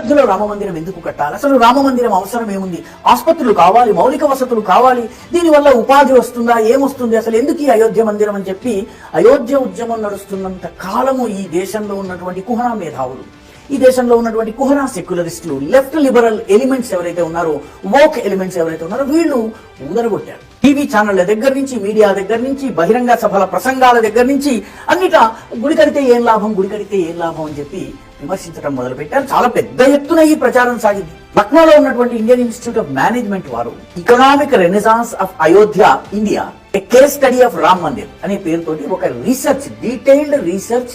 మధ్యలో రామ మందిరం ఎందుకు కట్టాలి? అసలు రామ మందిరం అవసరం ఏముంది? ఆసుపత్రులు కావాలి, మౌలిక వసతులు కావాలి, దీనివల్ల ఉపాధి వస్తుందా, ఏమొస్తుంది, అసలు ఎందుకు ఈ అయోధ్య మందిరం అని చెప్పి అయోధ్య ఉద్యమం నడుస్తున్నంత కాలము ఈ దేశంలో ఉన్నటువంటి కుహనా మేధావులు, ఈ దేశంలో ఉన్నటువంటి కుహనా సెక్యులరిస్టులు, లెఫ్ట్ లిబరల్ ఎలిమెంట్స్ ఎవరైతే ఉన్నారో, వోక్ ఎలిమెంట్స్ ఎవరైతే ఉన్నారో, వీళ్ళు ఊదరగొట్టారు. టీవీ ఛానళ్ల దగ్గర నుంచి, మీడియా దగ్గర నుంచి, బహిరంగ సభల ప్రసంగాల దగ్గర నుంచి అన్నిటా గుడి కడితే ఏం లాభం, గుడి కడితే ఏం లాభం అని చెప్పి విమర్శించడం మొదలుపెట్టారు. చాలా పెద్ద ఎత్తున ఈ ప్రచారం సాగింది. లక్నోలో ఉన్నటువంటి ఇండియన్ ఇన్స్టిట్యూట్ ఆఫ్ మేనేజ్మెంట్ వారు economic Renaissance of Ayodhya India, A case study of Ram Mandir అనే పేరుతోటి ఒక రీసెర్చ్, డీటెయిల్డ్ రీసెర్చ్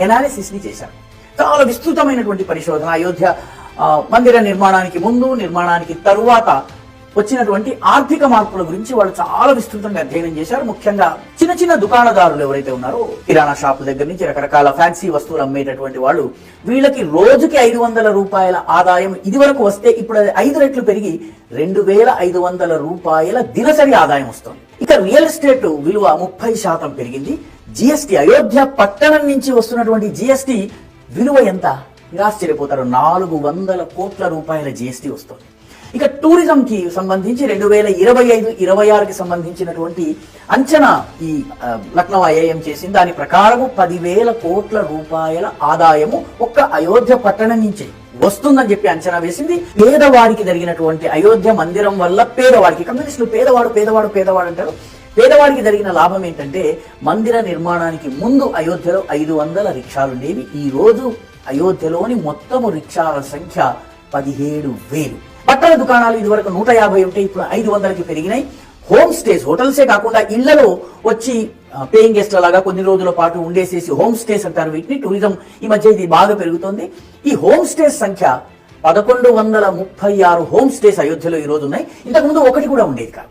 ఎనాలిసిస్ ని చేశారు. చాలా విస్తృతమైనటువంటి పరిశోధన అయోధ్య మందిర నిర్మాణానికి ముందు, నిర్మాణానికి తరువాత వచ్చినటువంటి ఆర్థిక మార్పుల గురించి వాళ్ళు చాలా విస్తృతంగా అధ్యయనం చేశారు. ముఖ్యంగా చిన్న చిన్న దుకాణదారులు ఎవరైతే ఉన్నారో, కిరాణా షాపుల దగ్గర నుంచి రకరకాల ఫ్యాన్సీ వస్తువులు అమ్మేటటువంటి వాళ్ళు, వీళ్ళకి రోజుకి 500 రూపాయల ఆదాయం ఇది వరకు వస్తే ఇప్పుడు 5 రెట్లు పెరిగి 2500 రూపాయల దినసరి ఆదాయం వస్తుంది. ఇక రియల్ ఎస్టేట్ విలువ 30% పెరిగింది. జిఎస్టీ, అయోధ్య పట్టణం నుంచి వస్తున్నటువంటి జిఎస్టీ విలువ ఎంత? మీరు ఆశ్చర్యపోతారు, 400 కోట్ల రూపాయల జిఎస్టీ వస్తుంది. ఇక టూరిజం కి సంబంధించి 2025-26కి సంబంధించినటువంటి అంచనా ఈ లక్నో ఐఐఎం చేసింది. దాని ప్రకారము 10,000 కోట్ల రూపాయల ఆదాయము ఒక్క అయోధ్య పట్టణం నుంచే వస్తుందని చెప్పి అంచనా వేసింది. పేదవాడికి జరిగినటువంటి అయోధ్య మందిరం వల్ల పేదవాడికి, కమ్యూనిస్టులు పేదవాడు పేదవాడు పేదవాడు అంటారు, పేదవాడికి జరిగిన లాభం ఏంటంటే మందిర నిర్మాణానికి ముందు అయోధ్యలో 500 రిక్షాలుండేవి. ఈ రోజు అయోధ్యలోని మొత్తము రిక్షాల సంఖ్య 17,000. బట్టల దుకాణాలు ఇదివరకు 150 ఉంటే ఇప్పుడు 500కి పెరిగినాయి. హోమ్ స్టేస్, హోటల్సే కాకుండా ఇళ్లలో వచ్చి పేయింగ్ గెస్ట్ల లాగా కొన్ని రోజుల పాటు ఉండేసేసి హోమ్ స్టేస్ అంటారు వీటిని. టూరిజం ఈ మధ్య ఇది బాగా పెరుగుతోంది. ఈ హోమ్ స్టేస్ సంఖ్య 1136 హోమ్ స్టేస్ అయోధ్యలో ఈ రోజు ఉన్నాయి. ఇంతకుముందు ఒకటి కూడా ఉండేది కాదు.